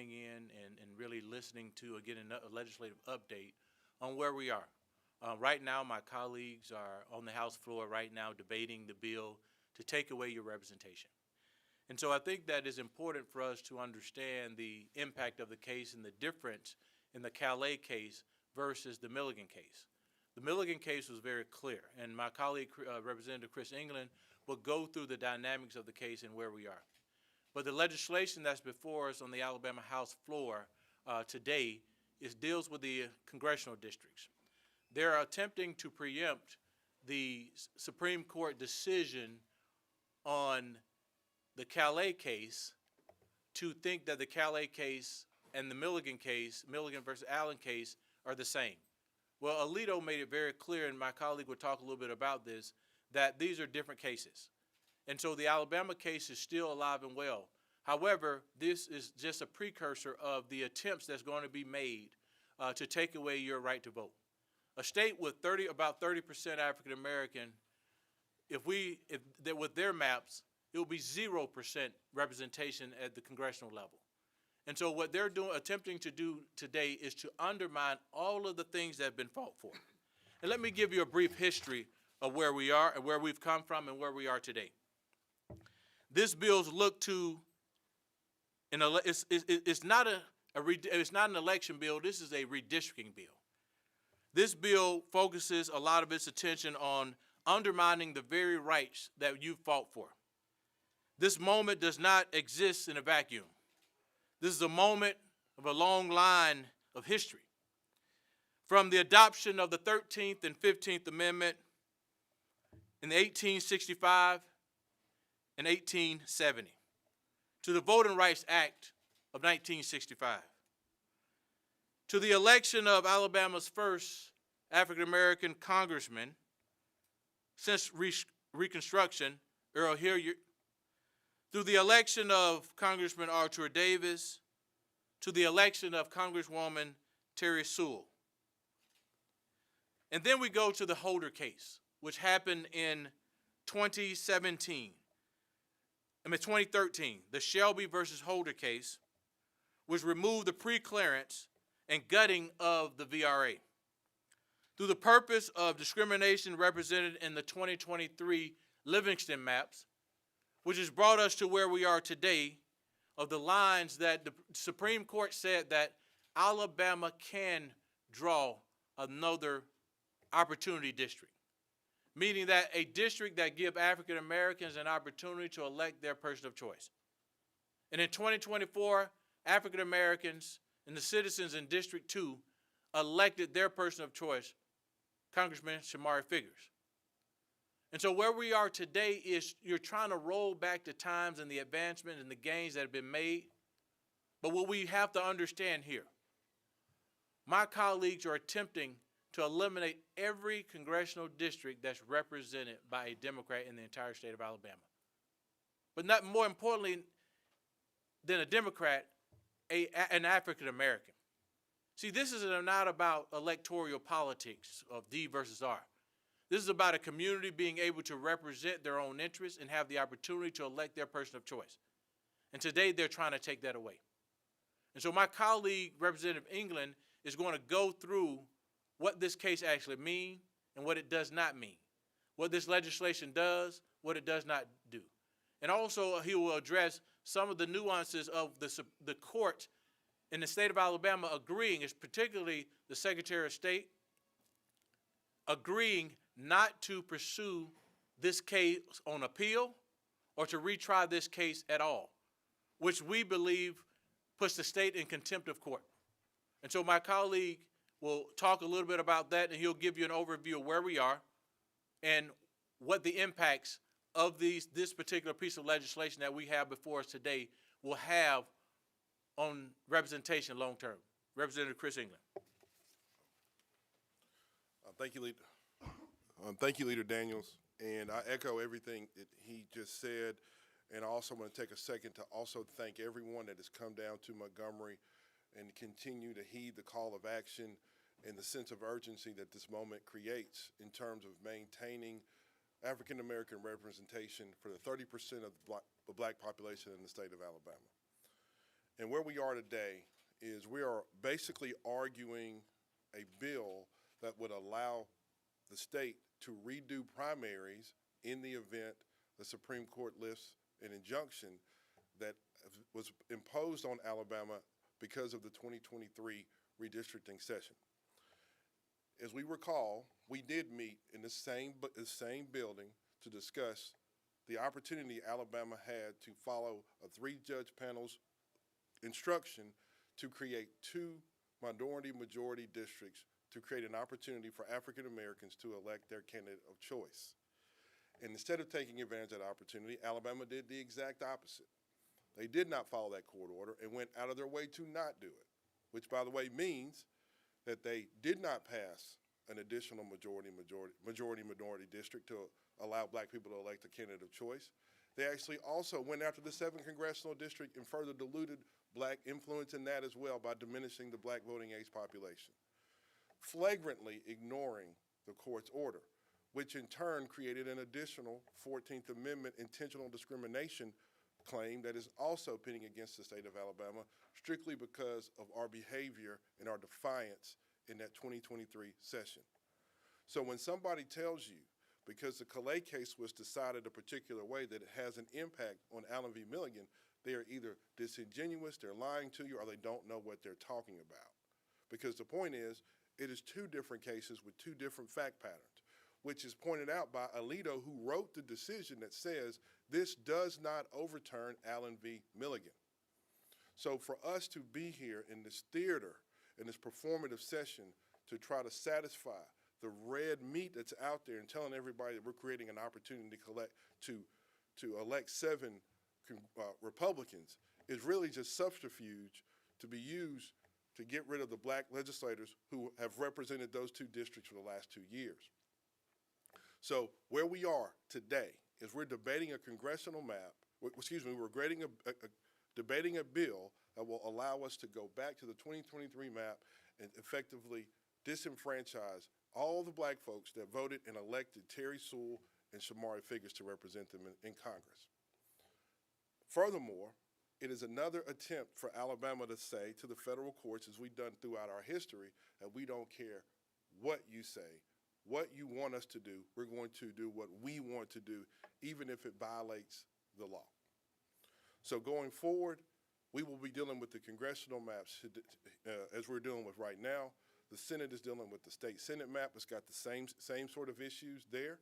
tuning in and really listening to, again, a legislative update on where we are. Right now, my colleagues are on the House floor right now debating the bill to take away your representation. And so I think that it's important for us to understand the impact of the case and the difference in the Callais case versus the Milligan case. The Milligan case was very clear, and my colleague, Representative Chris England, will go through the dynamics of the case and where we are. But the legislation that's before us on the Alabama House floor today deals with the congressional districts. They're attempting to preempt the Supreme Court decision on the Callais case to think that the Callais case and the Milligan case, Milligan versus Allen case, are the same. Well, Alito made it very clear, and my colleague will talk a little bit about this, that these are different cases. And so the Alabama case is still alive and well. However, this is just a precursor of the attempts that's going to be made to take away your right to vote. A state with about 30% African American, with their maps, it will be 0% representation at the congressional level. And so what they're attempting to do today is to undermine all of the things that have been fought for. And let me give you a brief history of where we are and where we've come from and where we are today. This bill's look to, it's not an election bill, this is a redistricting bill. This bill focuses a lot of its attention on undermining the very rights that you fought for. This moment does not exist in a vacuum. This is a moment of a long line of history. From the adoption of the 13th and 15th Amendment in 1865 and 1870, to the Voting Rights Act of 1965, to the election of Alabama's first African-American congressman since Reconstruction, Earl Hilliard, through the election of Congressman Arthur Davis, to the election of Congresswoman Terry Sewell. And then we go to the Holder case, which happened in 2013, the Shelby versus Holder case, which removed the preclearance and gutting of the VRA. Through the purpose of discrimination represented in the 2023 Livingston maps, which has brought us to where we are today, of the lines that the Supreme Court said that Alabama can draw another opportunity district, meaning that a district that gives African Americans an opportunity to elect their person of choice. And in 2024, African Americans and the citizens in District 2 elected their person of choice, Congressman Shamari Figures. And so where we are today is you're trying to roll back the times and the advancement and the gains that have been made. But what we have to understand here, my colleagues are attempting to eliminate every congressional district that's represented by a Democrat in the entire state of Alabama. But not more importantly than a Democrat, an African American. See, this is not about electoral politics of D versus R. This is about a community being able to represent their own interests and have the opportunity to elect their person of choice. And today they're trying to take that away. And so my colleague, Representative England, is going to go through what this case actually means and what it does not mean, what this legislation does, what it does not do. And also he will address some of the nuances of the court in the state of Alabama agreeing, particularly the Secretary of State, agreeing not to pursue this case on appeal or to retry this case at all, which we believe puts the state in contempt of court. And so my colleague will talk a little bit about that, and he'll give you an overview of where we are and what the impacts of this particular piece of legislation that we have before us today will have on representation long term. Representative Chris England. Thank you, Leader. Thank you, Leader Daniels. And I echo everything that he just said. And I also want to take a second to also thank everyone that has come down to Montgomery and continue to heed the call of action and the sense of urgency that this moment creates in terms of maintaining African American representation for the 30% of the black population in the state of Alabama. And where we are today is we are basically arguing a bill that would allow the state to redo primaries in the event the Supreme Court lifts an injunction that was imposed on Alabama because of the 2023 redistricting session. As we recall, we did meet in the same building to discuss the opportunity Alabama had to follow a 3-judge panel's instruction to create 2 minority-majority districts to create an opportunity for African Americans to elect their candidate of choice. And instead of taking advantage of that opportunity, Alabama did the exact opposite. They did not follow that court order and went out of their way to not do it, which, by the way, means that they did not pass an additional majority-minority district to allow black people to elect a candidate of choice. They actually also went after the 7th congressional district and further diluted black influence in that as well by diminishing the black voting age population, flagrantly ignoring the court's order, which in turn created an additional 14th Amendment intentional discrimination claim that is also pending against the state of Alabama, strictly because of our behavior and our defiance in that 2023 session. So when somebody tells you, because the Callais case was decided a particular way, that it has an impact on Allen v. Milligan, they are either disingenuous, they're lying to you, or they don't know what they're talking about. Because the point is, it is 2 different cases with 2 different fact patterns, which is pointed out by Alito, who wrote the decision that says this does not overturn Allen v. Milligan. So for us to be here in this theater, in this performative session, to try to satisfy the red meat that's out there and telling everybody that we're creating an opportunity to elect 7 Republicans is really just subterfuge to be used to get rid of the black legislators who have represented those 2 districts for the last 2 years. So where we are today is we're debating a congressional map, we're debating a bill that will allow us to go back to the 2023 map and effectively disenfranchise all the black folks that voted and elected Terry Sewell and Shamari Figgers to represent them in Congress. Furthermore, it is another attempt for Alabama to say to the federal courts, as we've done throughout our history, that we don't care what you say, what you want us to do, we're going to do what we want to do, even if it violates the law. So going forward, we will be dealing with the congressional maps as we're dealing with right now. The Senate is dealing with the state Senate map. It's got the same sort of issues there.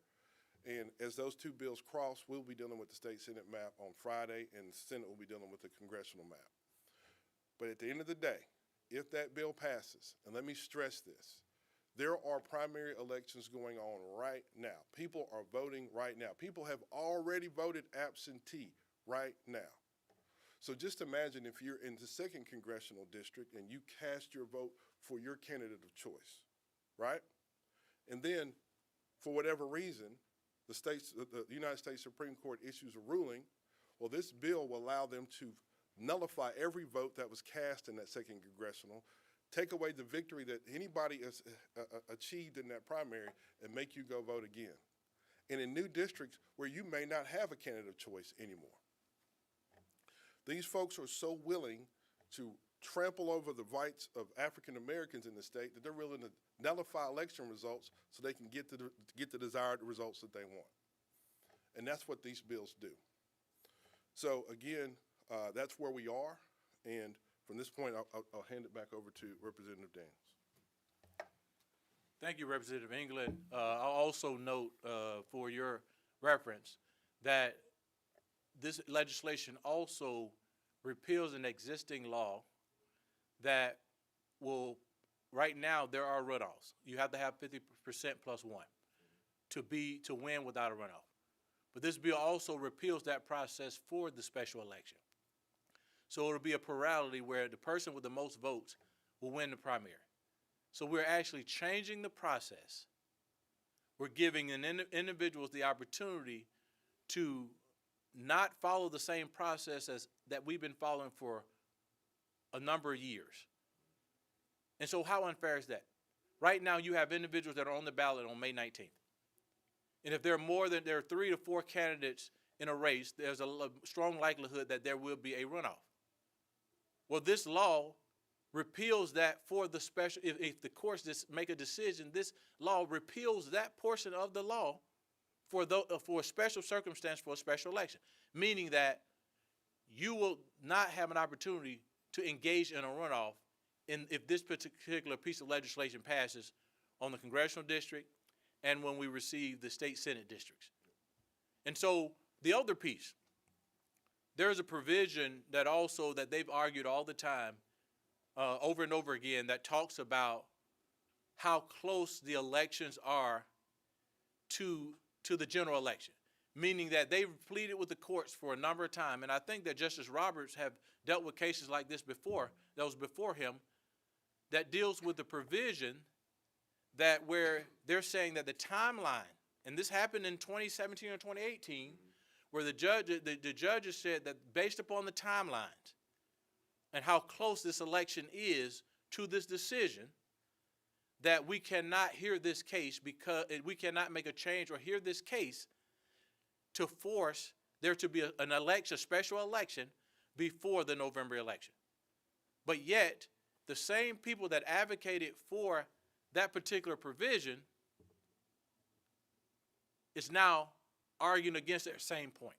And as those 2 bills cross, we'll be dealing with the state Senate map on Friday, and the Senate will be dealing with the congressional map. But at the end of the day, if that bill passes, and let me stress this, there are primary elections going on right now. People are voting right now. People have already voted absentee right now. So just imagine if you're in the 2nd congressional district and you cast your vote for your candidate of choice, right? And then, for whatever reason, the United States Supreme Court issues a ruling. Well, this bill will allow them to nullify every vote that was cast in that 2nd congressional, take away the victory that anybody has achieved in that primary, and make you go vote again. And in new districts where you may not have a candidate of choice anymore. These folks are so willing to trample over the rights of African Americans in the state that they're willing to nullify election results so they can get the desired results that they want. And that's what these bills do. So again, that's where we are. And from this point, I'll hand it back over to Representative Daniels. Thank you, Representative England. I'll also note for your reference that this legislation also repeals an existing law that will, right now there are runoffs. You have to have 50% plus 1 to win without a runoff. But this bill also repeals that process for the special election. So it'll be a plurality where the person with the most votes will win the primary. So we're actually changing the process. We're giving individuals the opportunity to not follow the same process as that we've been following for a number of years. And so how unfair is that? Right now you have individuals that are on the ballot on May 19th. And if there are 3 to 4 candidates in a race, there's a strong likelihood that there will be a runoff. Well, this law repeals that for the special, if the courts make a decision, this law repeals that portion of the law for a special circumstance for a special election, meaning that you will not have an opportunity to engage in a runoff if this particular piece of legislation passes on the congressional district and when we receive the state senate districts. And so the other piece, there is a provision that they've argued all the time, over and over again, that talks about how close the elections are to the general election, meaning that they've pleaded with the courts for a number of times, and I think that Justice Roberts have dealt with cases like this before, that was before him, that deals with the provision that where they're saying that the timeline, and this happened in 2017 or 2018, where the judges said that based upon the timelines and how close this election is to this decision, that we cannot hear this case because we cannot make a change or hear this case to force there to be an election, a special election, before the November election. But yet, the same people that advocated for that particular provision is now arguing against that same point.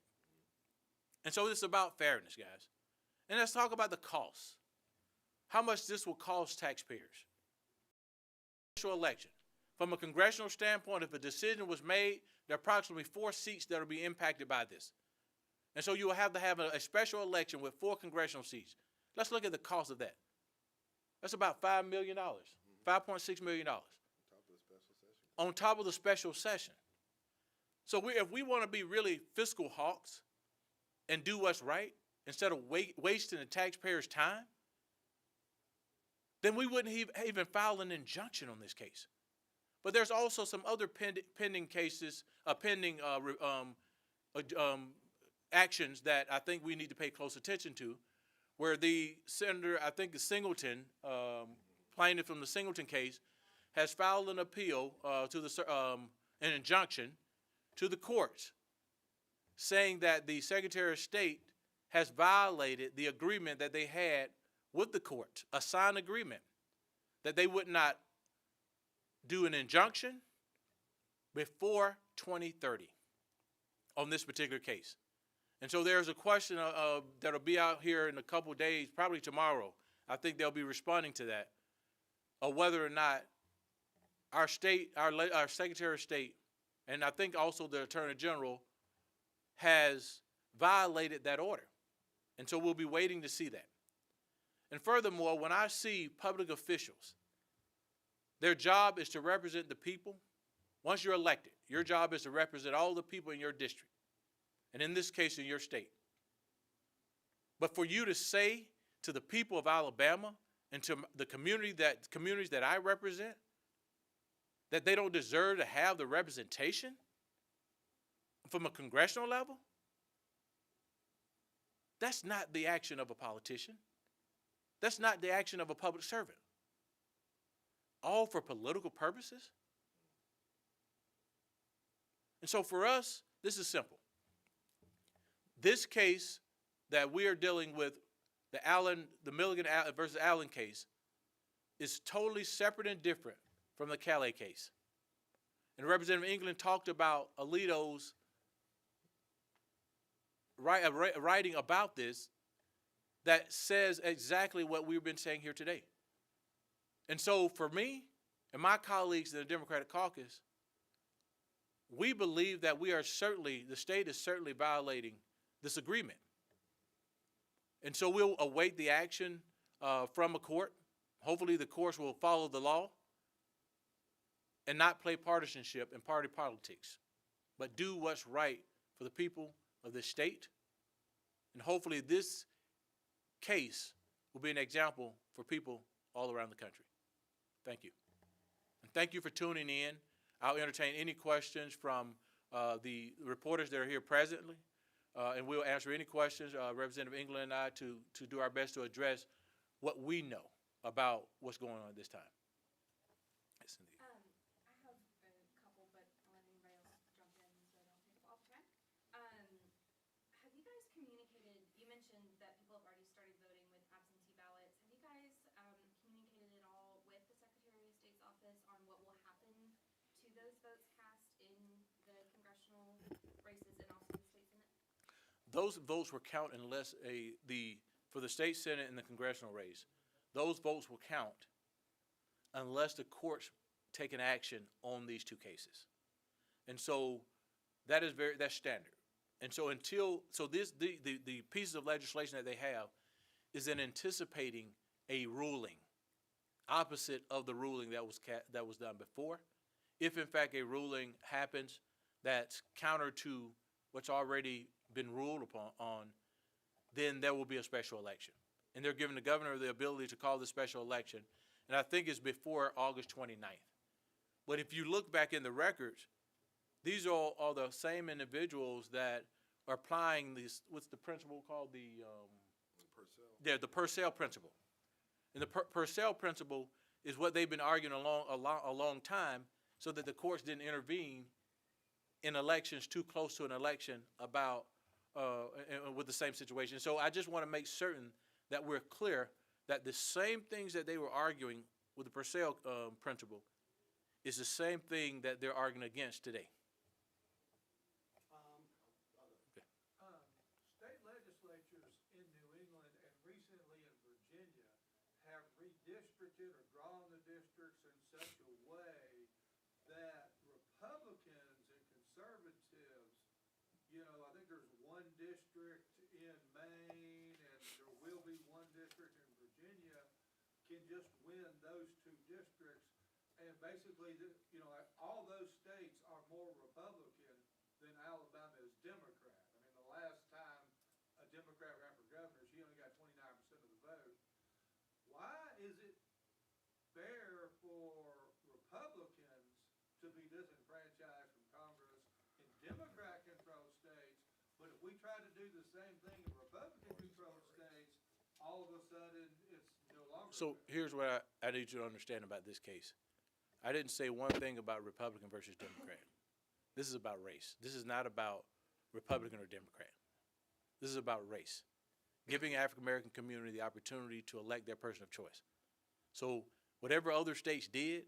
And so it's about fairness, guys. And let's talk about the cost. How much this will cost taxpayers. Special election. From a congressional standpoint, if a decision was made, there are approximately 4 seats that will be impacted by this. And so you will have to have a special election with 4 congressional seats. Let's look at the cost of that. That's about $5 million, $5.6 million. On top of the special session. So if we want to be really fiscal hawks and do what's right, instead of wasting the taxpayers' time, then we wouldn't even file an injunction on this case. But there's also some other pending cases, actions that I think we need to pay close attention to, where the senator, I think the Singleton, plaintiff from the Singleton case, has filed an appeal an injunction to the courts, saying that the Secretary of State has violated the agreement that they had with the court, a signed agreement, that they would not do an injunction before 2030 on this particular case. And so there's a question that'll be out here in a couple of days, probably tomorrow. I think they'll be responding to that, of whether or not our Secretary of State, and I think also the Attorney General, has violated that order. And so we'll be waiting to see that. And furthermore, when I see public officials, their job is to represent the people. Once you're elected, your job is to represent all the people in your district, and in this case, in your state. But for you to say to the people of Alabama and to the communities that I represent that they don't deserve to have the representation from a congressional level, that's not the action of a politician. That's not the action of a public servant. All for political purposes. And so for us, this is simple. This case that we are dealing with, the Milligan versus Allen case, is totally separate and different from the Callais case. And Representative England talked about Alito's writing about this that says exactly what we've been saying here today. And so for me and my colleagues in the Democratic caucus, we believe that the state is certainly violating this agreement. And so we'll await the action from a court. Hopefully the courts will follow the law and not play partisanship and party politics, but do what's right for the people of this state. And hopefully this case will be an example for people all around the country. Thank you. And thank you for tuning in. I'll entertain any questions from the reporters that are here presently, and we'll answer any questions, Representative England and I, to do our best to address what we know about what's going on at this time. Yes, indeed. I have a couple, but I'll let anybody else jump in so I don't take up all the time. Have you guys communicated, you mentioned that people have already started voting with absentee those votes cast in the congressional races and also the state senate? Those votes will count unless for the state senate and the congressional race, those votes will count unless the courts take an action on these two cases. And so that's standard. And so the pieces of legislation that they have is in anticipating a ruling opposite of the ruling that was done before. If in fact a ruling happens that's counter to what's already been ruled upon, then there will be a special election. And they're giving the governor the ability to call the special election, and I think it's before August 29th. But if you look back in the records, these are all the same individuals that are applying this, what's the principle called? The Purcell principle. And the Purcell principle is what they've been arguing a long time, so that the courts didn't intervene in elections too close to an election with the same situation. So I just want to make certain that we're clear that the same things that they were arguing with the Purcell principle is the same thing that they're arguing against today. State legislatures in New England and recently in Virginia have redistricted or drawn the districts in such a way that Republicans and conservatives, I think there's one district in Maine and there will be one district in Virginia, can just win those two districts. And basically, all those states are more Republican than Alabama is Democrat. I mean, the last time a Democrat ran for governor, she only got 29% of the vote. Why is it fair for Republicans to be disenfranchised from Congress in Democrat-controlled states, but if we try to do the same thing in Republican-controlled states, all of a sudden it's no longer So fair? here's what I need you to understand about this case. I didn't say one thing about Republican versus Democrat. This is about race. This is not about Republican or Democrat. This is about race, giving the African American community the opportunity to elect their person of choice. So whatever other states did,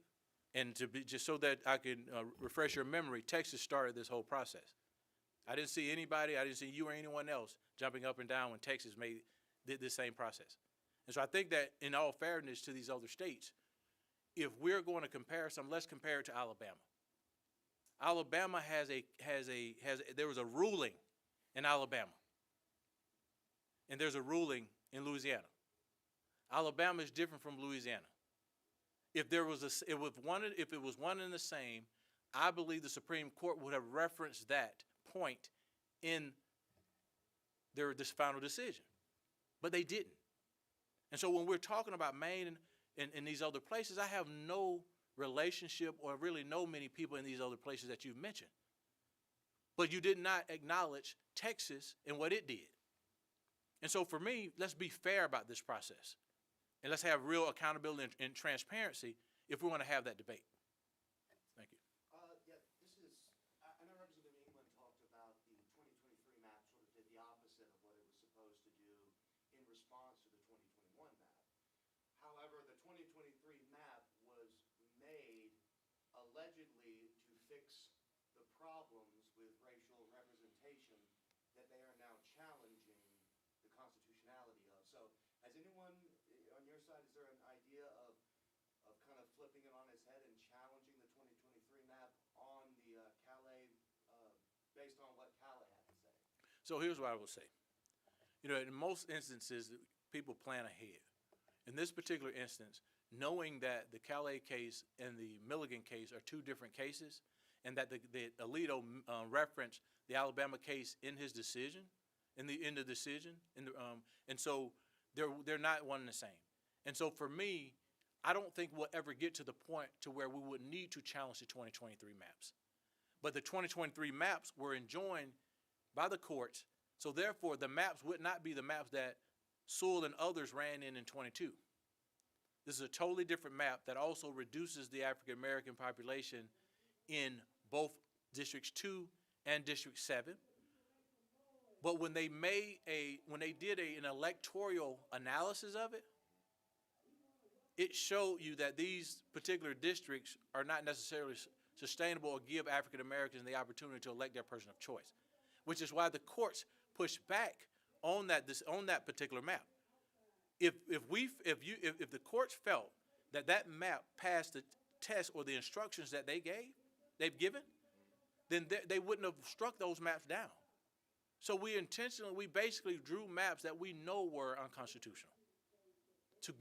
and just so that I can refresh your memory, Texas started this whole process. I didn't see anybody, I didn't see you or anyone else jumping up and down when Texas did this same process. And so I think that in all fairness to these other states, if we're going to compare some, let's compare it to Alabama. Alabama there was a ruling in Alabama, and there's a ruling in Louisiana. Alabama is different from Louisiana. If it was one and the same, I believe the Supreme Court would have referenced that point in this final decision, but they didn't. And so when we're talking about Maine and these other places, I have no relationship or really know many people in these other places that you've mentioned. But you did not acknowledge Texas and what it did. And so for me, let's be fair about this process. And let's have real accountability and transparency if we want to have that debate. Thank you. I know Representative England talked about the 2023 map sort of did the opposite of what it was supposed to do in response to the 2021 map. However, the 2023 map was made allegedly to fix the problems with racial representation that they are now challenging the constitutionality of. So has anyone on your side, is there an idea of kind of flipping it on its head and challenging the 2023 map on the Callais, based on what Callais had to say? So here's what I will say. In most instances, people plan ahead. In this particular instance, knowing that the Callais case and the Milligan case are two different cases, and that Alito referenced the Alabama case in his decision, and so they're not one and the same. And so for me, I don't think we'll ever get to the point to where we would need to challenge the 2023 maps. But the 2023 maps were enjoined by the courts, so therefore the maps would not be the maps that Sewell and others ran in 22. This is a totally different map that also reduces the African American population in both Districts 2 and District 7. But when they did an electoral analysis of it, it showed you that these particular districts are not necessarily sustainable or give African Americans the opportunity to elect their person of choice, which is why the courts push back on that particular map. If the courts felt that map passed the test or the instructions that they've given, then they wouldn't have struck those maps down. So we basically drew maps that we know were unconstitutional to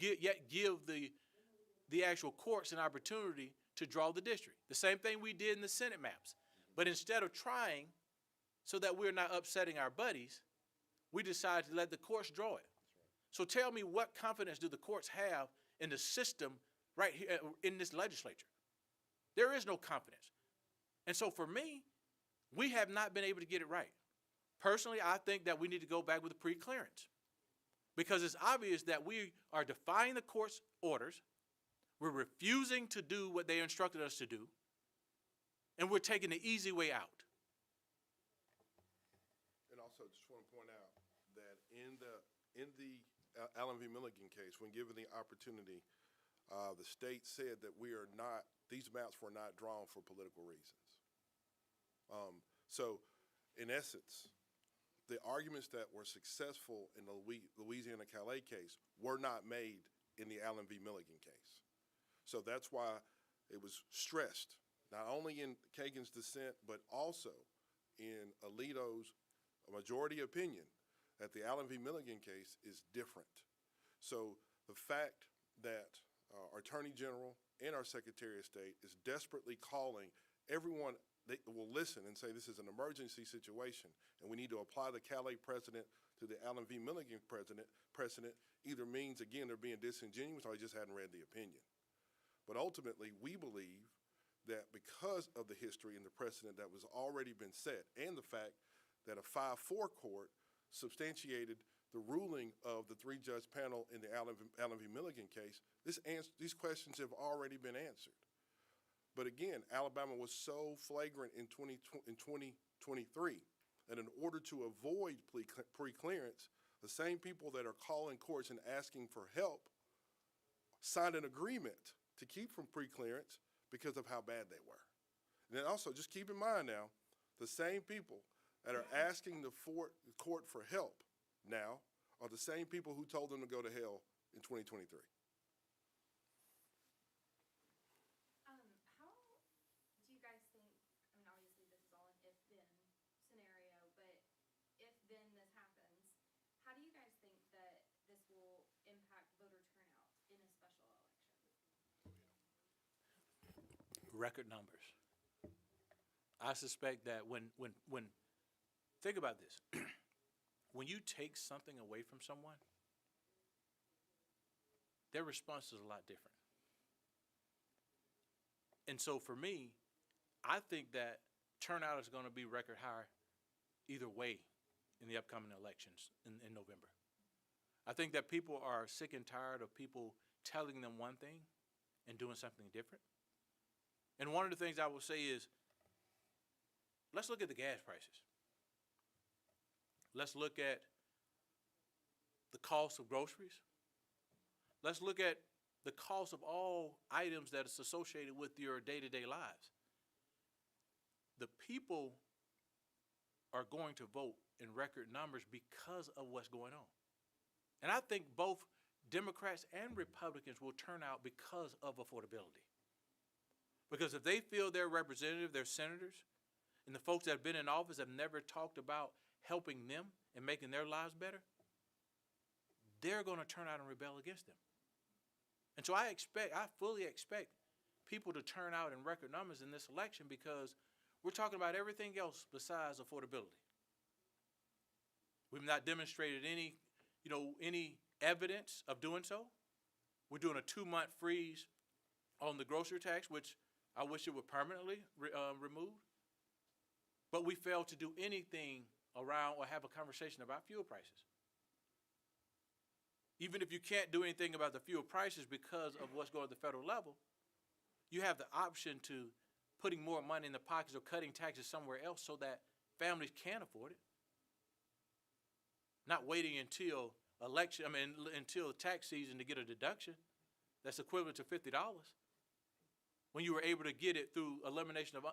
give the actual courts an opportunity to draw the district. The same thing we did in the Senate maps. But instead of trying so that we're not upsetting our buddies, we decided to let the courts draw it. So tell me, what confidence do the courts have in the system right here in this legislature? There is no confidence. And so for me, we have not been able to get it right. Personally, I think that we need to go back with a pre-clearance, because it's obvious that we are defying the court's orders, we're refusing to do what they instructed us to do, and we're taking the easy way out. And also, just want to point out that in the Allen v. Milligan case, when given the opportunity, the state said that these maps were not drawn for political reasons. So, in essence, the arguments that were successful in the Louisiana Callais case were not made in the Allen v. Milligan case. So that's why it was stressed, not only in Kagan's dissent, but also in Alito's majority opinion, that the Allen v. Milligan case is different. So the fact that our Attorney General and our Secretary of State is desperately calling everyone that will listen and say this is an emergency situation and we need to apply the Callais precedent to the Allen v. Milligan precedent either means, again, they're being disingenuous or they just hadn't read the opinion. But ultimately, we believe that because of the history and the precedent that was already been set, and the fact that a 5-4 court substantiated the ruling of the 3-judge panel in the Allen v. Milligan case, these questions have already been answered. But again, Alabama was so flagrant in 2023 that in order to avoid pre-clearance, the same people that are calling courts and asking for help signed an agreement to keep from pre-clearance because of how bad they were. And then also, just keep in mind now, the same people that are asking the court for help now are the same people who told them to go to hell in 2023. How do you guys think, I mean, obviously this is all an if-then scenario, but if then this happens, how do you guys think that this will impact voter turnout in a special election? Record numbers. I suspect that when think about this, when you take something away from someone, their response is a lot different. And so for me, I think that turnout is going to be record high either way in the upcoming elections in November. I think that people are sick and tired of people telling them one thing and doing something different. And one of the things I will say is, let's look at the gas prices. Let's look at the cost of groceries. Let's look at the cost of all items that is associated with your day-to-day lives. The people are going to vote in record numbers because of what's going on. And I think both Democrats and Republicans will turn out because of affordability. Because if they feel their representative, their senators, and the folks that have been in office have never talked about helping them and making their lives better, they're going to turn out and rebel against them. And so I fully expect people to turn out in record numbers in this election, because we're talking about everything else besides affordability. We've not demonstrated any evidence of doing so. We're doing a 2-month freeze on the grocery tax, which I wish it were permanently removed. But we failed to do anything around or have a conversation about fuel prices. Even if you can't do anything about the fuel prices because of what's going on at the federal level, you have the option to putting more money in the pockets or cutting taxes somewhere else so that families can afford it. Not waiting until until tax season to get a deduction that's equivalent to $50. when you were able to get it through elimination of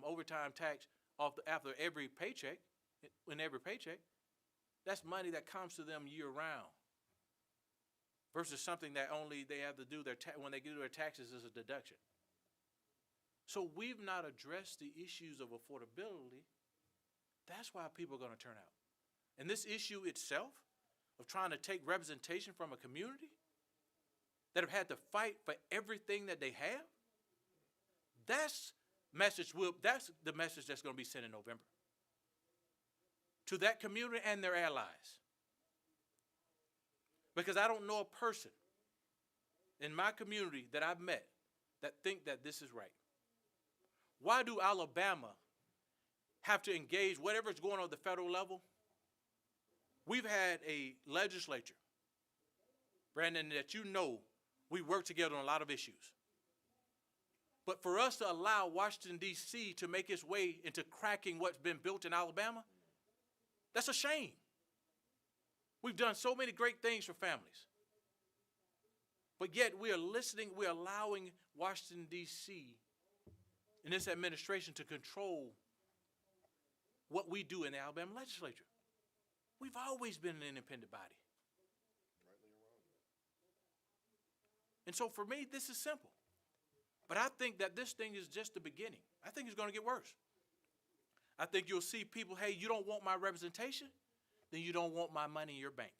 overtime tax after every paycheck, in every paycheck. That's money that comes to them year round versus something that only they have to do when they do their taxes as a deduction. So we've not addressed the issues of affordability. That's why people are going to turn out. And this issue itself of trying to take representation from a community that have had to fight for everything that they have, that's the message that's going to be sent in November to that community and their allies. Because I don't know a person in my community that I've met that think that this is right. Why do Alabama have to engage whatever's going on at the federal level? We've had a legislature, Brandon, that you know we work together on a lot of issues. But for us to allow Washington, D.C. to make its way into cracking what's been built in Alabama, that's a shame. We've done so many great things for families. But yet we are we're allowing Washington, D.C. and this administration to control what we do in the Alabama legislature. We've always been an independent body. And so for me, this is simple. But I think that this thing is just the beginning. I think it's going to get worse. I think you'll see people, hey, you don't want my representation? Then you don't want my money in your bank.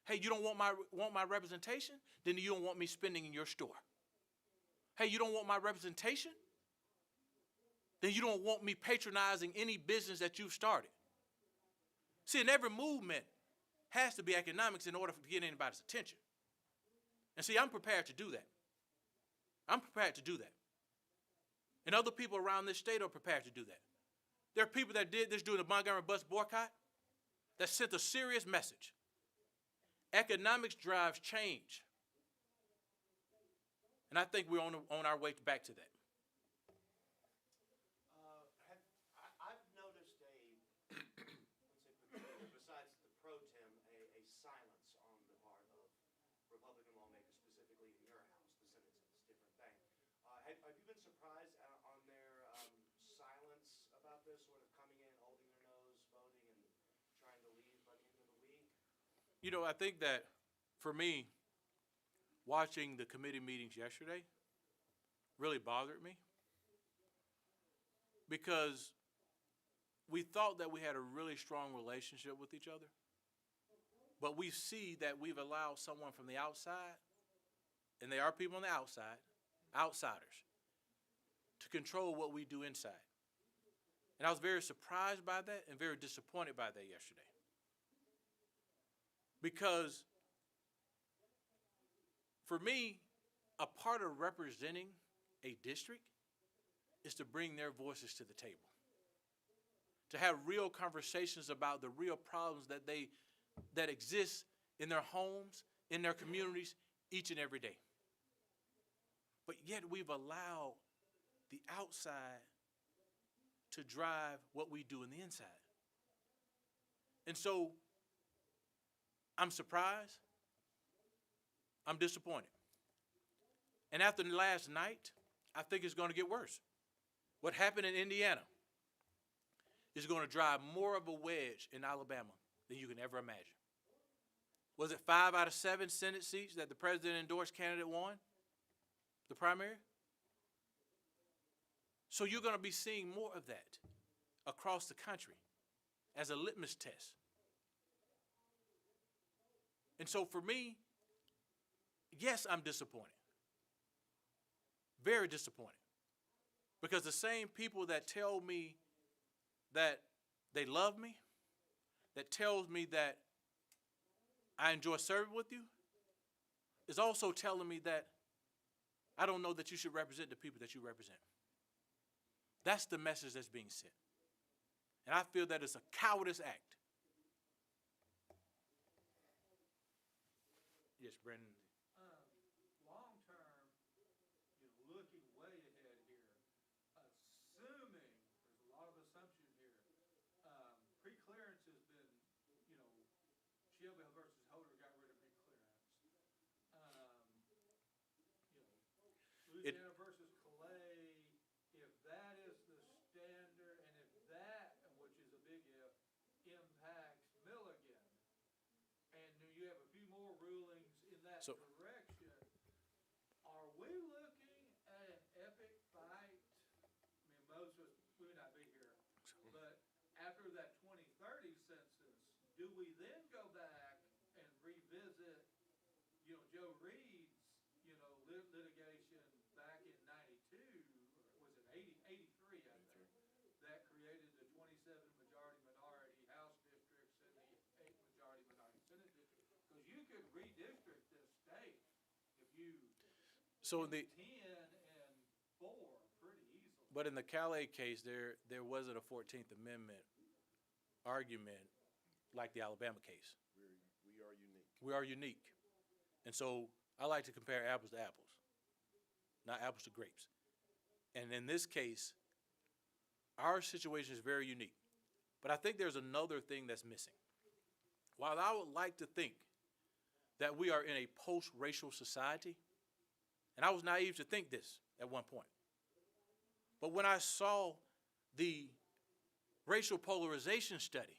Hey, you don't want my representation? Then you don't want me spending in your store. Hey, you don't want my representation? Then you don't want me patronizing any business that you've started. See, in every movement has to be economics in order to get anybody's attention. And see, I'm prepared to do that. I'm prepared to do that. And other people around this state are prepared to do that. There are people that did this during the Montgomery bus boycott that sent a serious message. Economics drives change. And I think we're on our way back to that. I've noticed besides the pro tem, a silence on the part of Republican lawmakers, specifically in your house. The Senate's a different thing. Have you been surprised on their silence about this, sort of coming in, holding their nose, voting, and trying to leave by the end of the week? You know, I think that for me, watching the committee meetings yesterday really bothered me because we thought that we had a really strong relationship with each other, but we see that we've allowed someone from the outside, and there are people on the outside, outsiders, to control what we do inside. And I was very surprised by that and very disappointed by that yesterday. Because for me, a part of representing a district is to bring their voices to the table, to have real conversations about the real problems that exist in their homes, in their communities, each and every day. But yet we've allowed the outside to drive what we do in the inside. And so I'm surprised. I'm disappointed. And after last night, I think it's going to get worse. What happened in Indiana is going to drive more of a wedge in Alabama than you can ever imagine. Was it 5 out of 7 Senate seats that the president-endorsed candidate won the primary? So you're going to be seeing more of that across the country as a litmus test. And so for me, yes, I'm disappointed. Very disappointed. Because the same people that tell me that they love me, that tells me that I enjoy serving with you, is also telling me that I don't know that you should represent the people that you represent. That's the message that's being sent. And I feel that it's a cowardice act. Yes, Brandon. Long term, looking way ahead here, assuming, there's a lot of assumption here, pre-clearance has been, Shelby versus Holder got rid of pre-clearance. Louisiana versus do we then go back and revisit, Joe Reed's, litigation back in 92, or was it 83, I think, that created the 27 majority-minority House districts and the 8 majority-minority Senate districts? Because you could redistrict this state if you So the, 10 and 4 pretty easily. but in the Callais case, there wasn't a 14th Amendment argument like the Alabama case. We are unique. We are unique. And so I like to compare apples to apples, not apples to grapes. And in this case, our situation is very unique. But I think there's another thing that's missing. While I would like to think that we are in a post-racial society, and I was naive to think this at one point, but when I saw the racial polarization study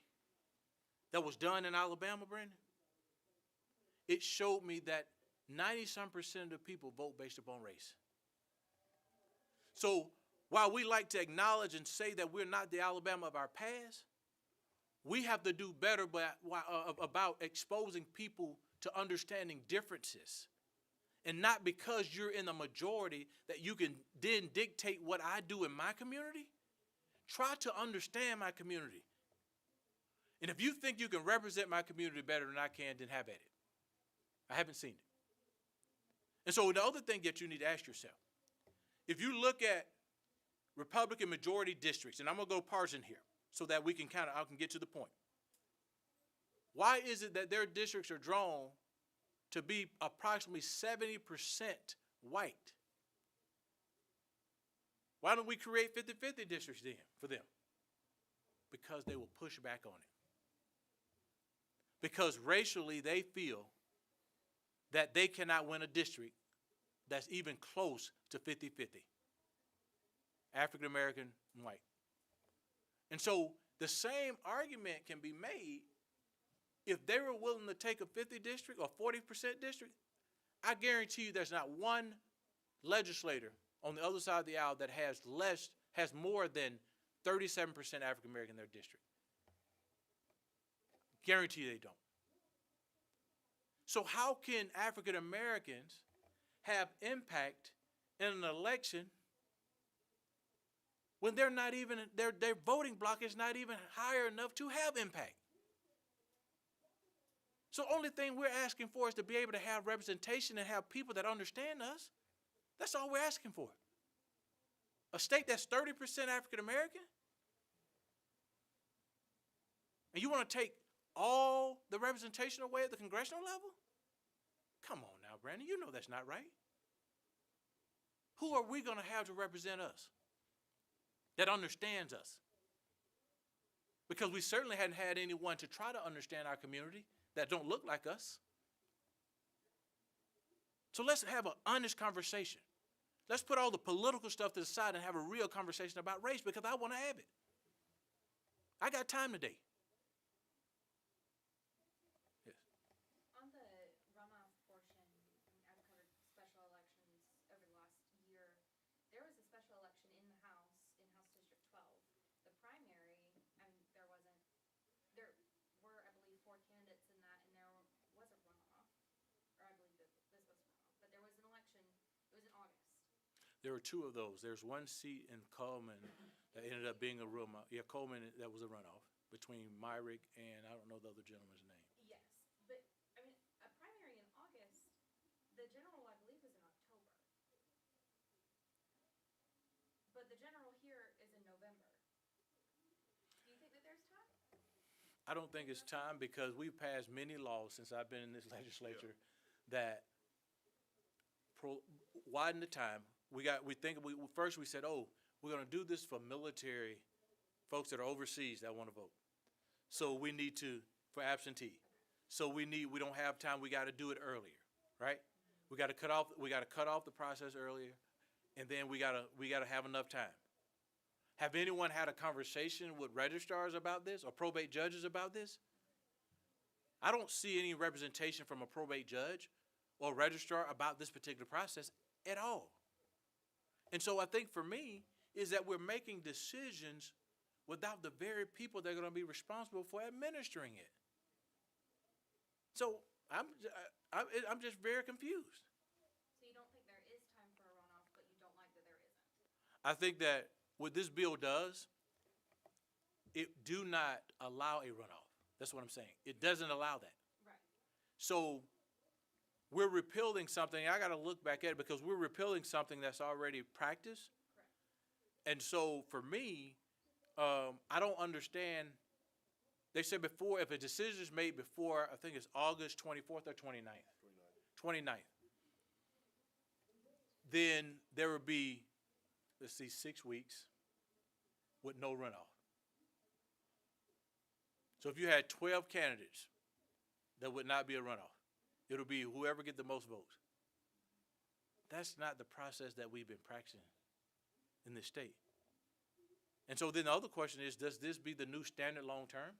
that was done in Alabama, Brandon, it showed me that 90-some% of the people vote based upon race. So while we like to acknowledge and say that we're not the Alabama of our past, we have to do better about exposing people to understanding differences. And not because you're in the majority that you can then dictate what I do in my community. Try to understand my community. And if you think you can represent my community better than I can, then have at it. I haven't seen it. And so the other thing that you need to ask yourself, if you look at Republican majority districts, and I'm going to go partisan here so that we can I can get to the point. Why is it that their districts are drawn to be approximately 70% white? Why don't we create 50-50 districts then for them? Because they will push back on it. Because racially they feel that they cannot win a district that's even close to 50-50. African American and white. And so the same argument can be made if they were willing to take a 50 district or 40% district. I guarantee you there's not one legislator on the other side of the aisle that has more than 37% African American in their district. Guarantee they don't. So how can African Americans have impact in an election when they're not even, their voting block is not even higher enough to have impact? So the only thing we're asking for is to be able to have representation and have people that understand us. That's all we're asking for. A state that's 30% African American? And you want to take all the representation away at the congressional level? Come on now, Brandon, you know that's not right. Who are we going to have to represent us that understands us? Because we certainly hadn't had anyone to try to understand our community that don't look like us. So let's have an honest conversation. Let's put all the political stuff to the side and have a real conversation about race, because I want to have it. I got time today. Yes. On the runoff portion, I've covered special elections over the last year. There was a special election in the House, in House District 12. The primary, there were, I believe, 4 candidates in that, and there was a runoff. Or I believe that this was a runoff. But there was an election, it was in August. There were 2 of those. There's one seat in Coleman that ended up being a runoff. Yeah, Coleman, that was a runoff between Myrick and I don't know the other gentleman's name. Yes, but, a primary in August, the general, I believe, was in October. But the general here is in November. Do you think that there's time? I don't think it's time, because we've passed many laws since I've been in this legislature that widen the time. First we said, oh, we're going to do this for military folks that are overseas that want to vote. So we need to, for absentee. So we don't have time, we got to do it earlier, right? We got to cut off the process earlier, and then we got to have enough time. Have anyone had a conversation with registrars about this or probate judges about this? I don't see any representation from a probate judge or registrar about this particular process at all. And so I think for me is that we're making decisions without the very people that are going to be responsible for administering it. So I'm just very confused. So you don't think there is time for a runoff, but you don't like that there isn't? I think that what this bill does, it do not allow a runoff. That's what I'm saying. It doesn't allow that. Right. So we're repealing something. I got to look back at it because we're repealing something that's already practiced. Correct. And so for me, I don't understand. They said before, if a decision is made before, I think it's August 24th or 29th. 29th. Then there would be, let's see, 6 weeks with no runoff. So if you had 12 candidates, there would not be a runoff. It'll be whoever get the most votes. That's not the process that we've been practicing in this state. And so then the other question is, does this be the new standard long term,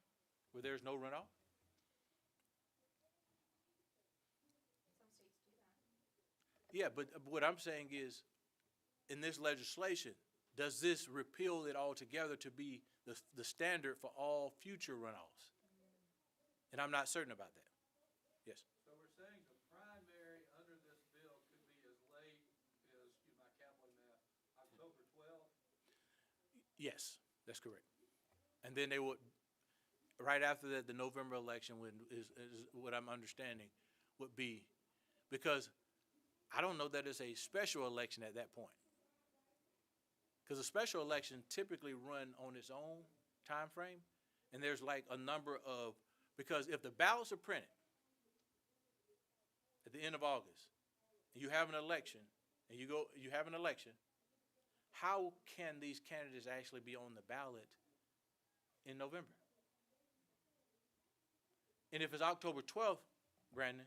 where there's no runoff? Some states do that. Yeah, but what I'm saying is, in this legislation, does this repeal it altogether to be the standard for all future runoffs? And I'm not certain about that. Yes. So we're saying the primary under this bill could be as late as, my Callais map, October 12th? Yes, that's correct. And then they would, right after that, the November election is what I'm understanding would be, because I don't know that it's a special election at that point. Because a special election typically run on its own time frame, and there's like a number of, because if the ballots are printed at the end of August, and you have an election, and you have an election, how can these candidates actually be on the ballot in November? And if it's October 12th, Brandon,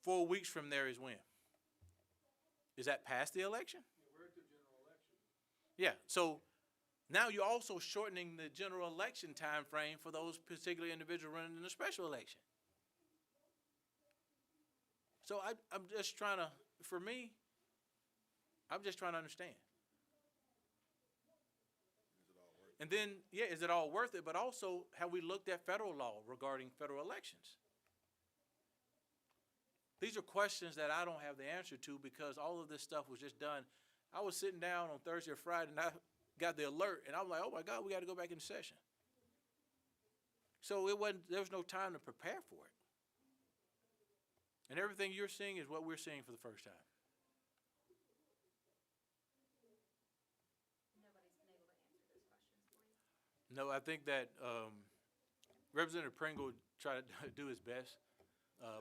4 weeks from there is when? Is that past the election? Yeah, we're at the general election. Yeah, so now you're also shortening the general election time frame for those particular individuals running in the special election. So I'm just trying to, for me, I'm just trying to understand. And then, yeah, is it all worth it? But also, have we looked at federal law regarding federal elections? These are questions that I don't have the answer to, because all of this stuff was just done. I was sitting down on Thursday or Friday, and I got the alert, and I was like, oh my God, we got to go back into session. So there was no time to prepare for it. And everything you're seeing is what we're seeing for the first time. Nobody's been able to answer those questions for you. No, I think that Representative Pringle tried to do his best,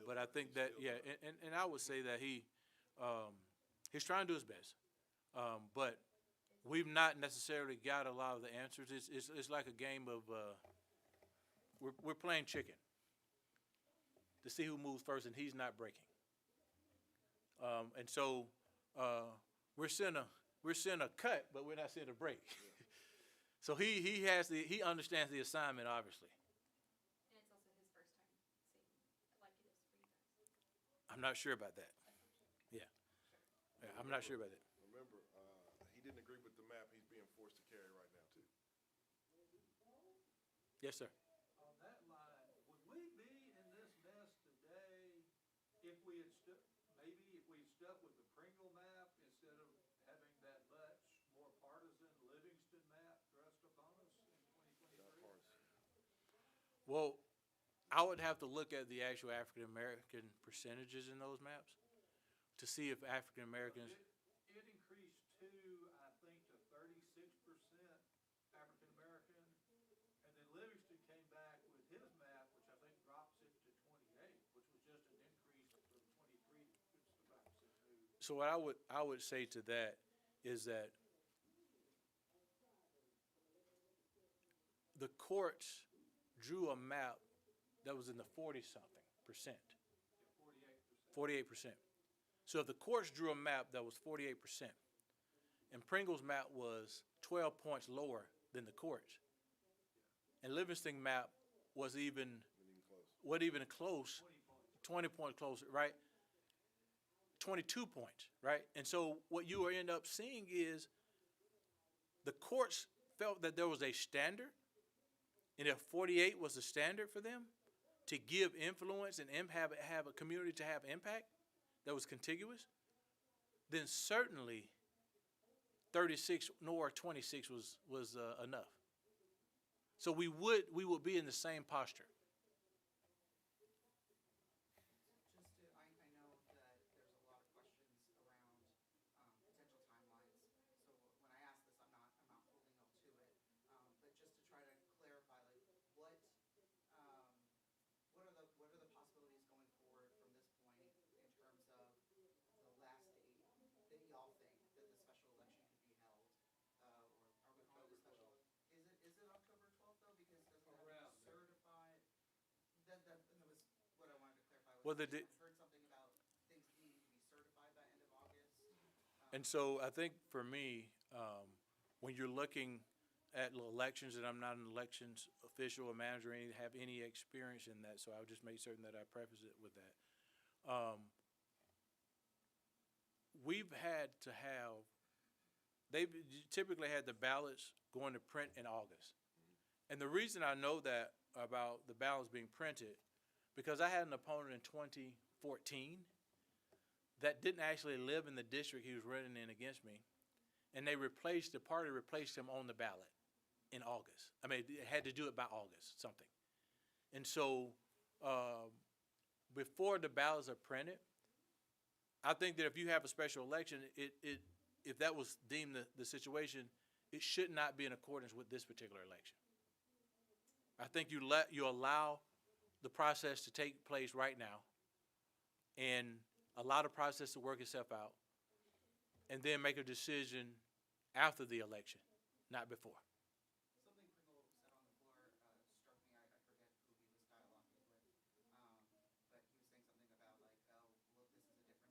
but I think that, yeah, and I would say that he's trying to do his best, but we've not necessarily got a lot of the answers. It's like a game of we're playing chicken to see who moves first, and he's not breaking. And so we're seeing a cut, but we're not seeing a break. So he understands the assignment, obviously. And it's also his first time seeing it like it is for you guys. I'm not sure about that. Yeah, I'm not sure about that. Remember, he didn't agree with the map he's being forced to carry right now, too. Yes, sir. On that line, would we be in this mess today if we had maybe if we had stuck with the Pringle map instead of having that much more partisan Livingston map thrust upon us in 2023? Well, I would have to look at the actual African-American percentages in those maps to see if African-Americans, It increased I think, to 36% African-American, and then Livingston came back with his map, which I think drops it to 28, which was just an increase from 23 to 5% move. so what I would say to that is that the courts drew a map that was in the 40-something percent. 48%. So if the courts drew a map that was 48%, and Pringle's map was 12 points lower than the courts, and Livingston map was wasn't even close, 20 points closer, right? 22 points, right? And so what you will end up seeing is the courts felt that there was a standard, and if 48 was the standard for them, to give influence and have a community to have impact that was contiguous, then certainly 36 nor 26 was enough. So we would be in the same posture. Just to, I know that there's a lot of questions around potential timelines. So when I ask this, I'm not holding up to it. But just to try to clarify, like what are the possibilities going forward from this point in terms of the last date that y'all think that the special election could be held? Or are we calling it special? Is it October 12th though? Because doesn't that Around be there. certified? That was what I wanted to clarify. Well, I've the heard something about things needing to be certified by end of August. And so I think for me, when you're looking at elections, and I'm not an elections official or manager or any, have any experience in that, so I'll just make certain that I preface it with that. We've had to have, they've typically had the ballots going to print in August. And the reason I know that about the ballots being printed, because I had an opponent in 2014 that didn't actually live in the district he was running in against me. And the party replaced him on the ballot in August. I mean, it had to do it by August, something. And so, before the ballots are printed, I think that if you have a special election, if that was deemed the situation, it should not be in accordance with this particular election. I think you allow the process to take place right now and allow the process to work itself out, and then make a decision after the election, not before. Something Pringle said on the floor struck me. I forget who he was dialoguing with, but he was saying something about like, oh, look,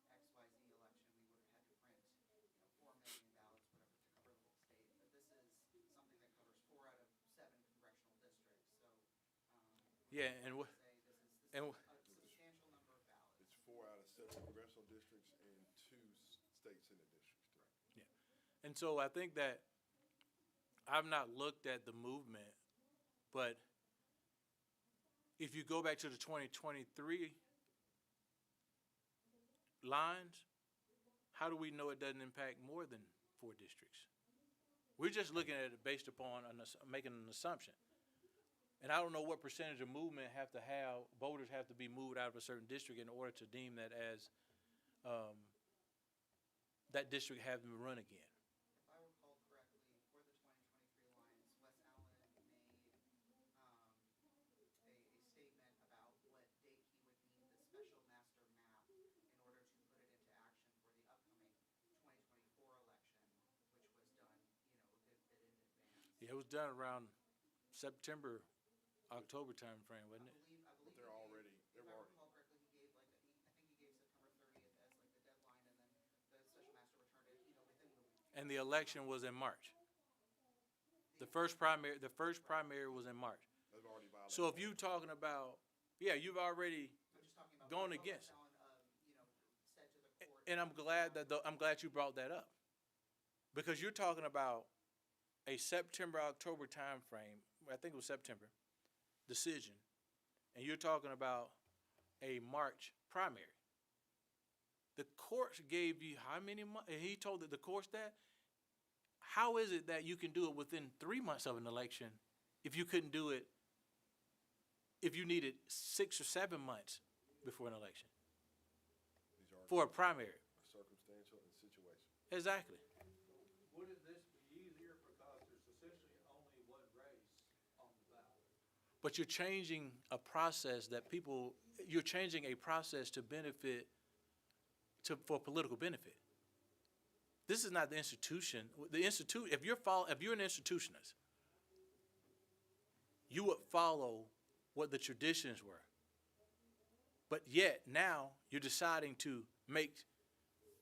this is a different situation because for XYZ election we would have had to print, 4 million ballots, whatever, to cover the whole state. But this is something that covers 4 out of 7 congressional districts. So Yeah, and say this is a substantial number of ballots. It's 4 out of 7 congressional districts and 2 state senate districts. And so I think that I've not looked at the movement, but if you go back to the 2023 lines, how do we know it doesn't impact more than 4 districts? We're just looking at it based upon making an assumption. And I don't know what percentage of movement voters have to be moved out of a certain district in order to deem that as that district having to run again. If I recall correctly, for the 2023 lines, Wes Allen made a statement about what date he would need the special master map in order to put it into action for the upcoming 2024 election, which was done, a good bit in advance. Yeah, it was done around September, October timeframe, wasn't it? I believe They're already, if I recall correctly, he gave I think he gave September 30th as like the deadline, and then the special master returned it, within the week. And the election was in March. The first primary was in March. they've already violated. So if you're talking about, yeah, you've already I'm just talking about gone what against. Wes Allen, said to the court. And I'm glad you brought that up, because you're talking about a September, October timeframe. I think it was September decision, and you're talking about a March primary. The courts gave you how many months? He told the courts that. How is it that you can do it within 3 months of an election if you couldn't do it if you needed 6 or 7 months before an election These are for a primary? circumstantial and situational. Exactly. Wouldn't this be easier because there's essentially only one race on the ballot? But you're changing a process you're changing a process to benefit, for political benefit. This is not the institution. If you're an institutionalist, you would follow what the traditions were. But yet now you're deciding to make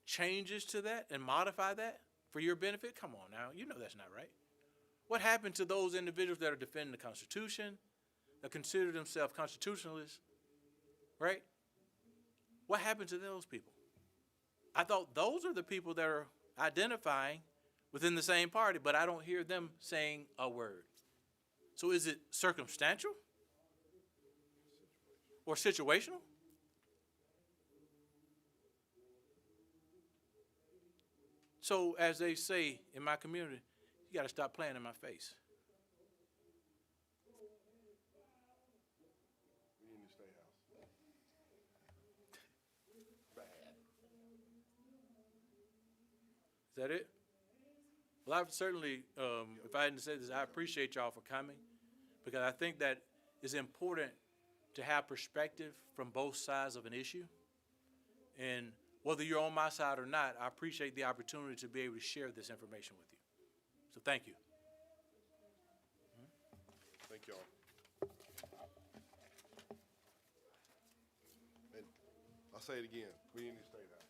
changes to that and modify that for your benefit? Come on now, you know that's not right. What happened to those individuals that are defending the Constitution, that consider themselves constitutionalists, right? What happened to those people? I thought those are the people that are identifying within the same party, but I don't hear them saying a word. So is it circumstantial? or situational? So, as they say in my community, you got to stop playing in my face. We in the State House. Bad. Is that it? Well, I've certainly, if I hadn't said this, I appreciate y'all for coming, because I think that it's important to have perspective from both sides of an issue. And whether you're on my side or not, I appreciate the opportunity to be able to share this information with you. So thank you. Thank y'all. And I'll say it again, we in the State House.